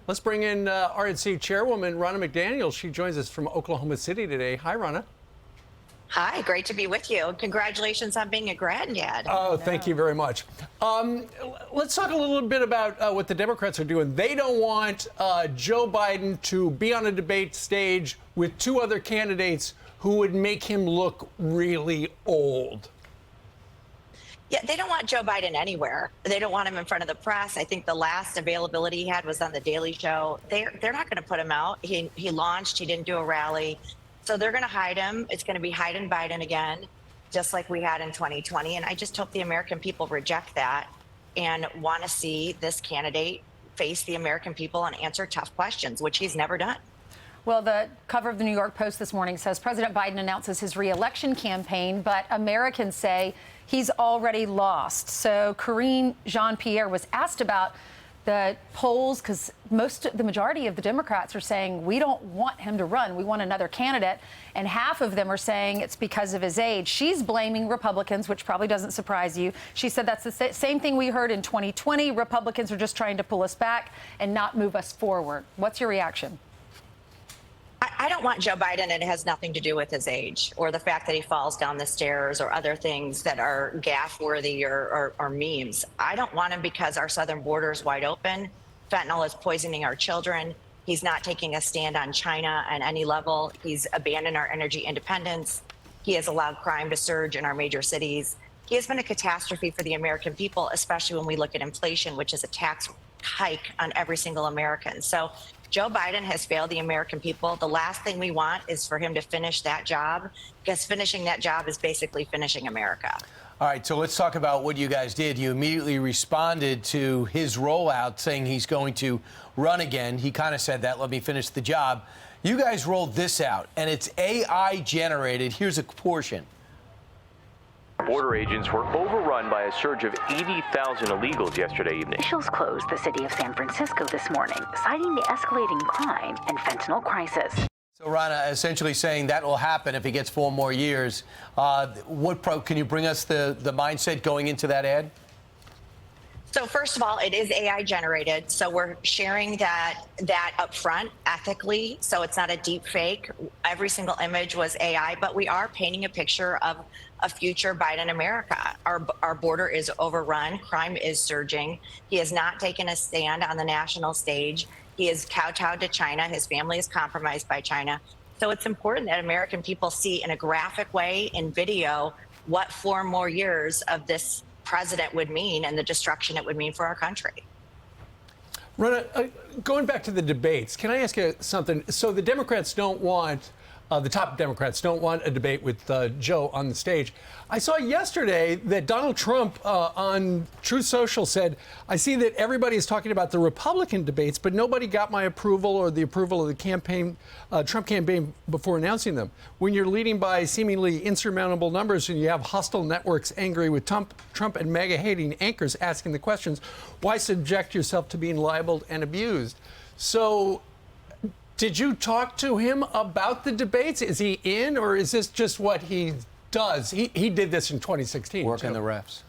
Let's bring in RNC Chairwoman Ronna McDaniel. She joins us from Oklahoma City today. Hi, Ronna. Hi, great to be with you. Congratulations on being a granddad. Oh, thank you very much. Let's talk a little bit about what the Democrats are doing. They don't want Joe Biden to be on a debate stage with two other candidates who would make him look really old. Yeah, they don't want Joe Biden anywhere. They don't want him in front of the press. I think the last availability he had was on The Daily Show. They're not going to put him out. He launched. He didn't do a rally. So they're going to hide him. It's going to be hide and Biden again, just like we had in 2020. And I just hope the American people reject that and want to see this candidate face the American people and answer tough questions, which he's never done. Well, the cover of the New York Post this morning says President Biden announces his re-election campaign, but Americans say he's already lost. So Karine Jean-Pierre was asked about the polls because the majority of the Democrats are saying we don't want him to run. We want another candidate. And half of them are saying it's because of his age. She's blaming Republicans, which probably doesn't surprise you. She said that's the same thing we heard in 2020. Republicans are just trying to pull us back and not move us forward. What's your reaction? I don't want Joe Biden, and it has nothing to do with his age or the fact that he falls down the stairs or other things that are gaffe-worthy or memes. I don't want him because our southern border is wide open. Fentanyl is poisoning our children. He's not taking a stand on China at any level. He's abandoned our energy independence. He has allowed crime to surge in our major cities. He has been a catastrophe for the American people, especially when we look at inflation, which is a tax hike on every single American. So Joe Biden has failed the American people. The last thing we want is for him to finish that job, because finishing that job is basically finishing America. All right, so let's talk about what you guys did. You immediately responded to his rollout, saying he's going to run again. He kind of said that, let me finish the job. You guys rolled this out, and it's AI generated. Here's a portion. Border agents were overrun by a surge of 80,000 illegals yesterday evening. Officials closed the city of San Francisco this morning, citing the escalating crime and fentanyl crisis. So Ronna essentially saying that will happen if he gets 4 more years. Can you bring us the mindset going into that ad? So first of all, it is AI generated. So we're sharing that up front ethically. So it's not a deep fake. Every single image was AI, but we are painting a picture of a future Biden America. Our border is overrun. Crime is surging. He has not taken a stand on the national stage. He is kowtowed to China. His family is compromised by China. So it's important that American people see in a graphic way in video what 4 more years of this president would mean and the destruction it would mean for our country. Ronna, going back to the debates, can I ask you something? So the Democrats don't want, the top Democrats don't want a debate with Joe on the stage. I saw yesterday that Donald Trump on Truth Social said, I see that everybody is talking about the Republican debates, but nobody got my approval or the approval of the campaign, Trump campaign before announcing them. When you're leading by seemingly insurmountable numbers and you have hostile networks angry with Trump and MAGA-hating anchors asking the questions, why subject yourself to being libeled and abused? So did you talk to him about the debates? Is he in, or is this just what he does? He did this in 2016. Working the refs.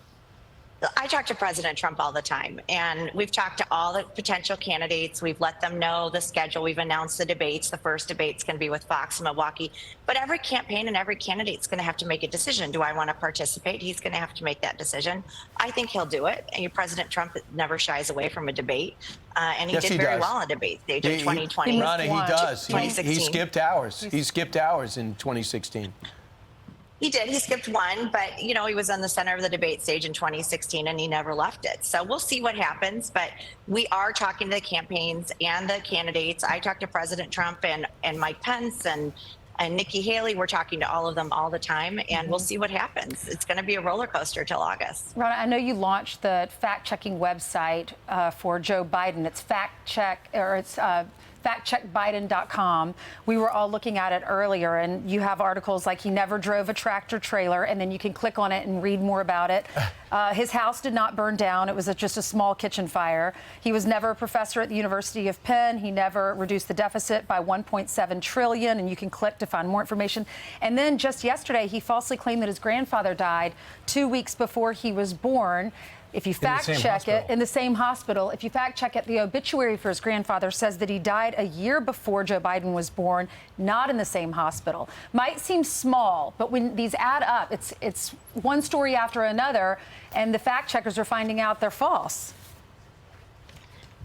I talk to President Trump all the time, and we've talked to all the potential candidates. We've let them know the schedule. We've announced the debates. The first debate's going to be with Fox in Milwaukee. But every campaign and every candidate's going to have to make a decision. Do I want to participate? He's going to have to make that decision. I think he'll do it. And President Trump never shies away from a debate. And he did very well on the debate stage in 2020. Ronna, he does. 2016. He skipped hours. He skipped hours in 2016. He did. He skipped one, but, he was on the center of the debate stage in 2016, and he never left it. So we'll see what happens. But we are talking to the campaigns and the candidates. I talked to President Trump and Mike Pence and Nikki Haley. We're talking to all of them all the time, and we'll see what happens. It's going to be a roller coaster till August. Ronna, I know you launched the fact-checking website for Joe Biden. It's factcheckbiden.com. We were all looking at it earlier, and you have articles like he never drove a tractor trailer, and then you can click on it and read more about it. His house did not burn down. It was just a small kitchen fire. He was never a professor at the University of Penn. He never reduced the deficit by $1.7 trillion, and you can click to find more information. And then just yesterday, he falsely claimed that his grandfather died 2 weeks before he was born. If you fact check it, in the same hospital, if you fact check it, the obituary for his grandfather says that he died a year before Joe Biden was born, not in the same hospital. Might seem small, but when these add up, it's one story after another, and the fact checkers are finding out they're false.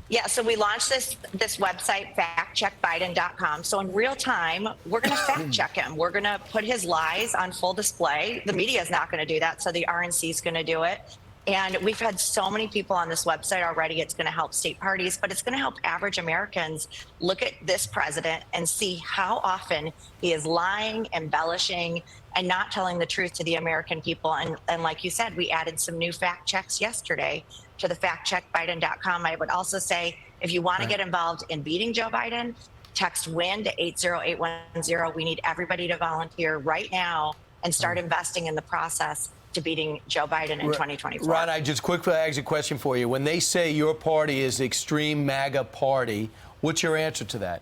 Yeah, so we launched this website, factcheckbiden.com. So in real time, we're going to fact check him. We're going to put his lies on full display. The media is not going to do that, so the RNC is going to do it. And we've had so many people on this website already. It's going to help state parties, but it's going to help average Americans look at this president and see how often he is lying, embellishing, and not telling the truth to the American people. And like you said, we added some new fact checks yesterday to the factcheckbiden.com. I would also say, if you want to get involved in beating Joe Biden, text WIN to 80810. We need everybody to volunteer right now and start investing in the process to beating Joe Biden in 2024. Ron, I just quickly ask a question for you. When they say your party is the extreme MAGA party, what's your answer to that?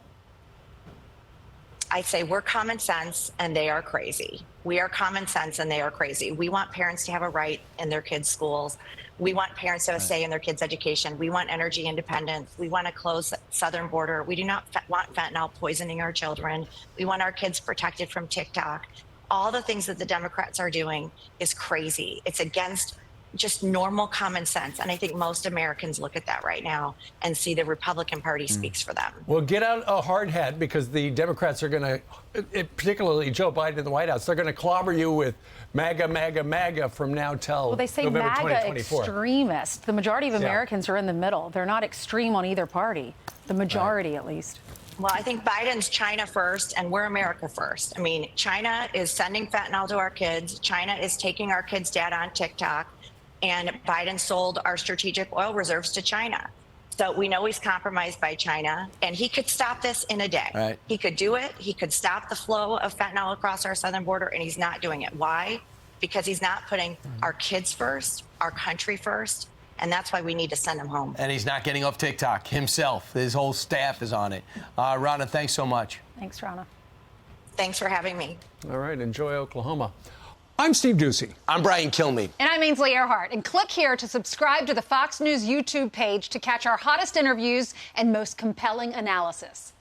I say we're common sense and they are crazy. We are common sense and they are crazy. We want parents to have a right in their kids' schools. We want parents to have a say in their kids' education. We want energy independence. We want to close the southern border. We do not want fentanyl poisoning our children. We want our kids protected from TikTok. All the things that the Democrats are doing is crazy. It's against just normal common sense. And I think most Americans look at that right now and see the Republican Party speaks for them. Well, get out a hard hat, because the Democrats are going to, particularly Joe Biden in the White House, they're going to clobber you with MAGA, MAGA, MAGA from now till Well, they say November MAGA 2024. extremist. The majority of Americans are in the middle. They're not extreme on either party. The majority, at least. Well, I think Biden's China first and we're America first. I mean, China is sending fentanyl to our kids. China is taking our kids' data on TikTok. And Biden sold our strategic oil reserves to China. So we know he's compromised by China, and he could stop this in a day. Right. He could do it. He could stop the flow of fentanyl across our southern border, and he's not doing it. Why? Because he's not putting our kids first, our country first, and that's why we need to send him home. And he's not getting off TikTok himself. His whole staff is on it. Ronna, thanks so much. Thanks, Ronna. Thanks for having me. All right, enjoy Oklahoma. I'm Steve Ducey. I'm Brian Kilmeade. And I'm Ainsley Earhart. And click here to subscribe to the Fox News YouTube page to catch our hottest interviews and most compelling analysis.